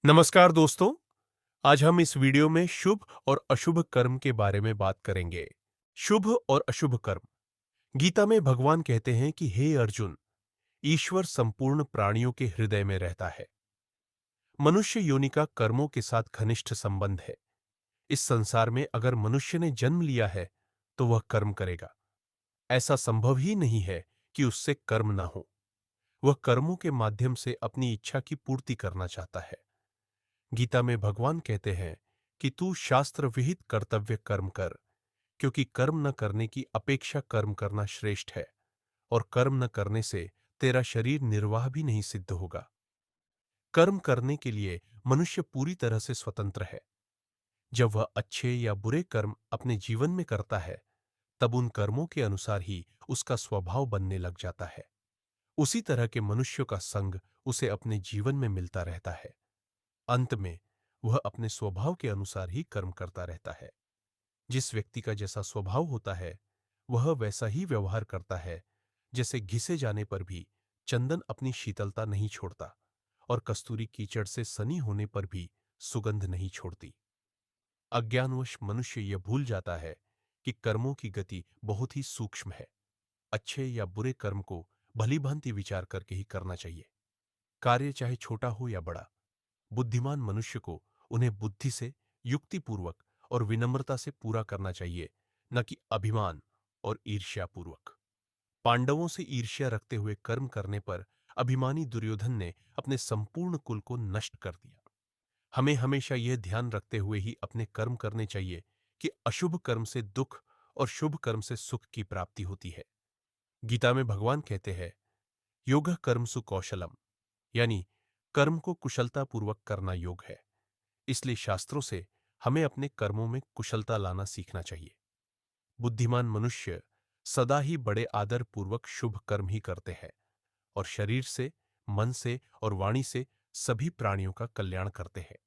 नमस्कार दोस्तों। आज हम इस वीडियो में शुभ और अशुभ कर्म के बारे में बात करेंगे। शुभ और अशुभ कर्म। गीता में भगवान कहते हैं कि हे अर्जुन, ईश्वर संपूर्ण प्राणियों के हृदय में रहता है। मनुष्य योनि का कर्मों के साथ घनिष्ठ संबंध है। इस संसार में अगर मनुष्य ने जन्म लिया है तो वह कर्म करेगा। ऐसा संभव ही नहीं है कि उससे कर्म ना हो। वह कर्मों के माध्यम से अपनी इच्छा की पूर्ति करना चाहता है। गीता में भगवान कहते हैं कि तू शास्त्र विहित कर्तव्य कर्म कर, क्योंकि कर्म न करने की अपेक्षा कर्म करना श्रेष्ठ है, और कर्म न करने से तेरा शरीर निर्वाह भी नहीं सिद्ध होगा। कर्म करने के लिए मनुष्य पूरी तरह से स्वतंत्र है। जब वह अच्छे या बुरे कर्म अपने जीवन में करता है, तब उन कर्मों के अनुसार ही उसका स्वभाव बनने लग जाता है। उसी तरह के मनुष्यों का संग उसे अपने जीवन में मिलता रहता है। अंत में वह अपने स्वभाव के अनुसार ही कर्म करता रहता है। जिस व्यक्ति का जैसा स्वभाव होता है, वह वैसा ही व्यवहार करता है। जैसे घिसे जाने पर भी चंदन अपनी शीतलता नहीं छोड़ता, और कस्तूरी कीचड़ से सनी होने पर भी सुगंध नहीं छोड़ती। अज्ञानवश मनुष्य यह भूल जाता है कि कर्मों की गति बहुत ही सूक्ष्म है। अच्छे या बुरे कर्म को भलीभांति विचार करके ही करना चाहिए। कार्य चाहे छोटा हो या बड़ा, बुद्धिमान मनुष्य को उन्हें बुद्धि से, युक्तिपूर्वक और विनम्रता से पूरा करना चाहिए, न कि अभिमान और ईर्ष्यापूर्वक। पांडवों से ईर्ष्या रखते हुए कर्म करने पर अभिमानी दुर्योधन ने अपने संपूर्ण कुल को नष्ट कर दिया। हमें हमेशा यह ध्यान रखते हुए ही अपने कर्म करने चाहिए कि अशुभ कर्म से दुख और शुभ कर्म से सुख की प्राप्ति होती है। गीता में भगवान कहते हैं, योगः कर्मसु कौशलम, यानी कर्म को कुशलतापूर्वक करना योग है। इसलिए शास्त्रों से हमें अपने कर्मों में कुशलता लाना सीखना चाहिए। बुद्धिमान मनुष्य सदा ही बड़े आदर पूर्वक शुभ कर्म ही करते हैं, और शरीर से, मन से और वाणी से सभी प्राणियों का कल्याण करते हैं।